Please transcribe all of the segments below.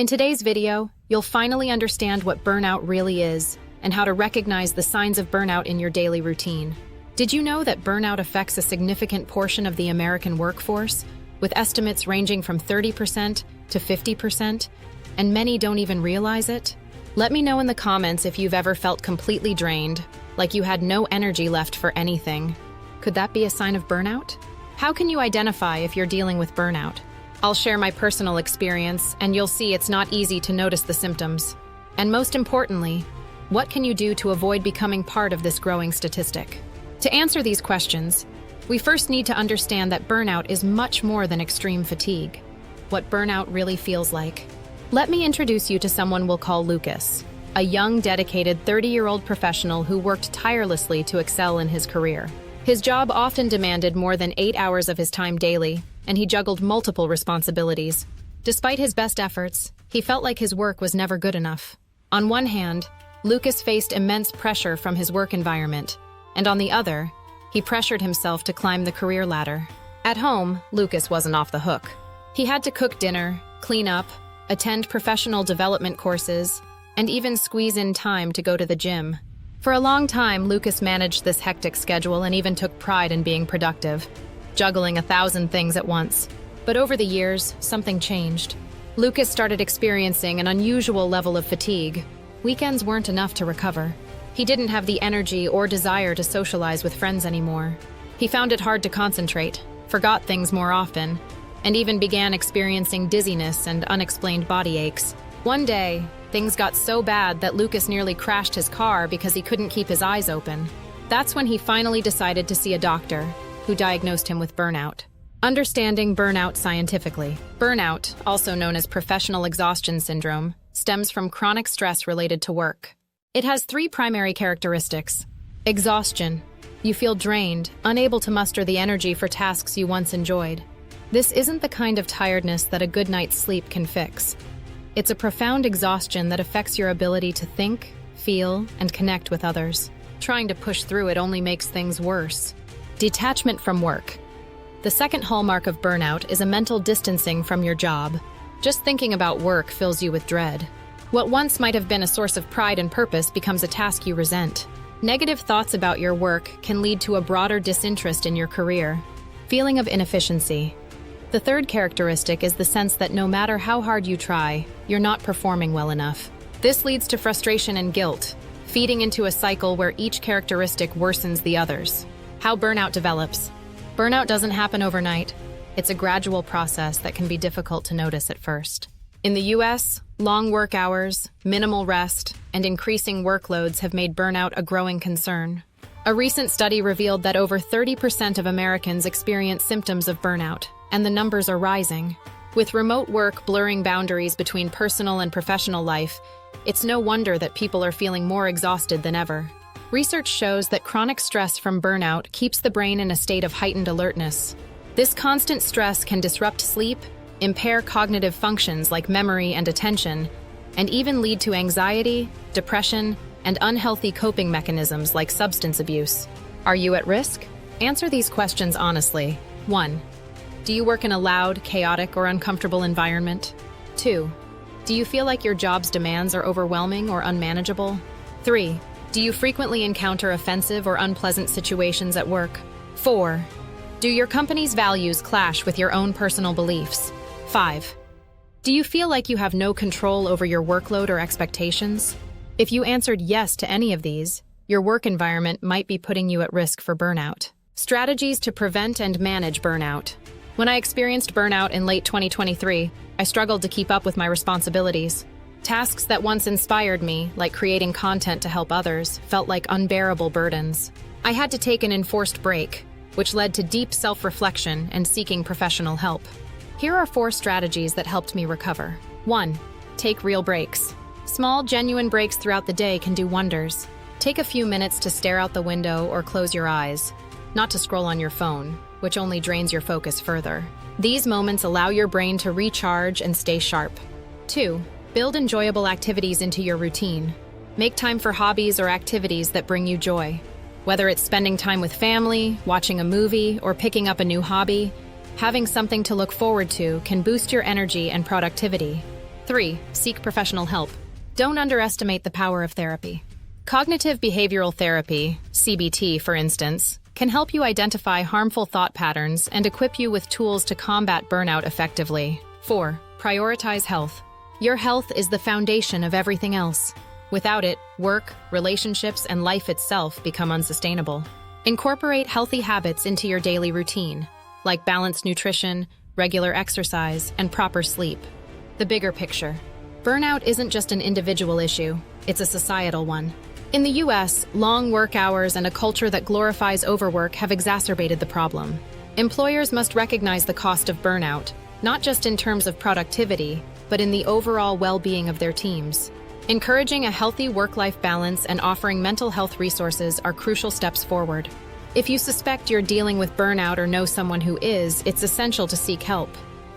In today's video, you'll finally understand what burnout really is and how to recognize the signs of burnout in your daily routine. Did you know that burnout affects a significant portion of the American workforce, with estimates ranging from 30% to 50%, and many don't even realize it? Let me know in the comments if you've ever felt completely drained, like you had no energy left for anything. Could that be a sign of burnout? How can you identify if you're dealing with burnout? I'll share my personal experience, and you'll see it's not easy to notice the symptoms. And most importantly, what can you do to avoid becoming part of this growing statistic? To answer these questions, we first need to understand that burnout is much more than extreme fatigue. What burnout really feels like. Let me introduce you to someone we'll call Lucas, a young, dedicated 30-year-old professional who worked tirelessly to excel in his career. His job often demanded more than 8 hours of his time daily, and he juggled multiple responsibilities. Despite his best efforts, he felt like his work was never good enough. On one hand, Lucas faced immense pressure from his work environment, and on the other, he pressured himself to climb the career ladder. At home, Lucas wasn't off the hook. He had to cook dinner, clean up, attend professional development courses, and even squeeze in time to go to the gym. For a long time, Lucas managed this hectic schedule and even took pride in being productive, juggling 1,000 things at once. But over the years, something changed. Lucas started experiencing an unusual level of fatigue. Weekends weren't enough to recover. He didn't have the energy or desire to socialize with friends anymore. He found it hard to concentrate, forgot things more often, and even began experiencing dizziness and unexplained body aches. One day, things got so bad that Lucas nearly crashed his car because he couldn't keep his eyes open. That's when he finally decided to see a doctor, who diagnosed him with burnout. Understanding burnout scientifically. Burnout, also known as professional exhaustion syndrome, stems from chronic stress related to work. It has 3 primary characteristics. Exhaustion. You feel drained, unable to muster the energy for tasks you once enjoyed. This isn't the kind of tiredness that a good night's sleep can fix. It's a profound exhaustion that affects your ability to think, feel, and connect with others. Trying to push through it only makes things worse. Detachment from work. The second hallmark of burnout is a mental distancing from your job. Just thinking about work fills you with dread. What once might have been a source of pride and purpose becomes a task you resent. Negative thoughts about your work can lead to a broader disinterest in your career. Feeling of inefficiency. The third characteristic is the sense that no matter how hard you try, you're not performing well enough. This leads to frustration and guilt, feeding into a cycle where each characteristic worsens the others. How burnout develops. Burnout doesn't happen overnight. It's a gradual process that can be difficult to notice at first. In the US, long work hours, minimal rest, and increasing workloads have made burnout a growing concern. A recent study revealed that over 30% of Americans experience symptoms of burnout, and the numbers are rising. With remote work blurring boundaries between personal and professional life, it's no wonder that people are feeling more exhausted than ever. Research shows that chronic stress from burnout keeps the brain in a state of heightened alertness. This constant stress can disrupt sleep, impair cognitive functions like memory and attention, and even lead to anxiety, depression, and unhealthy coping mechanisms like substance abuse. Are you at risk? Answer these questions honestly. 1. Do you work in a loud, chaotic, or uncomfortable environment? 2. Do you feel like your job's demands are overwhelming or unmanageable? 3. Do you frequently encounter offensive or unpleasant situations at work? 4. Do your company's values clash with your own personal beliefs? 5. Do you feel like you have no control over your workload or expectations? If you answered yes to any of these, your work environment might be putting you at risk for burnout. Strategies to prevent and manage burnout. When I experienced burnout in late 2023, I struggled to keep up with my responsibilities. Tasks that once inspired me, like creating content to help others, felt like unbearable burdens. I had to take an enforced break, which led to deep self-reflection and seeking professional help. Here are 4 strategies that helped me recover. 1. Take real breaks. Small, genuine breaks throughout the day can do wonders. Take a few minutes to stare out the window or close your eyes, not to scroll on your phone, which only drains your focus further. These moments allow your brain to recharge and stay sharp. 2. Build enjoyable activities into your routine. Make time for hobbies or activities that bring you joy. Whether it's spending time with family, watching a movie, or picking up a new hobby, having something to look forward to can boost your energy and productivity. 3. Seek professional help. Don't underestimate the power of therapy. Cognitive behavioral therapy, CBT for instance, can help you identify harmful thought patterns and equip you with tools to combat burnout effectively. 4. Prioritize health. Your health is the foundation of everything else. Without it, work, relationships, and life itself become unsustainable. Incorporate healthy habits into your daily routine, like balanced nutrition, regular exercise, and proper sleep. The bigger picture. Burnout isn't just an individual issue, it's a societal one. In the US, long work hours and a culture that glorifies overwork have exacerbated the problem. Employers must recognize the cost of burnout, not just in terms of productivity, but in the overall well-being of their teams. Encouraging a healthy work-life balance and offering mental health resources are crucial steps forward. If you suspect you're dealing with burnout or know someone who is, it's essential to seek help.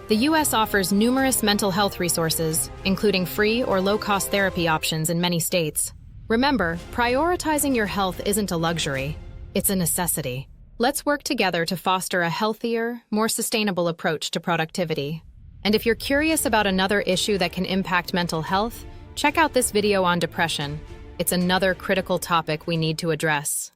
The U.S. offers numerous mental health resources, including free or low-cost therapy options in many states. Remember, prioritizing your health isn't a luxury, it's a necessity. Let's work together to foster a healthier, more sustainable approach to productivity. And if you're curious about another issue that can impact mental health, check out this video on depression. It's another critical topic we need to address.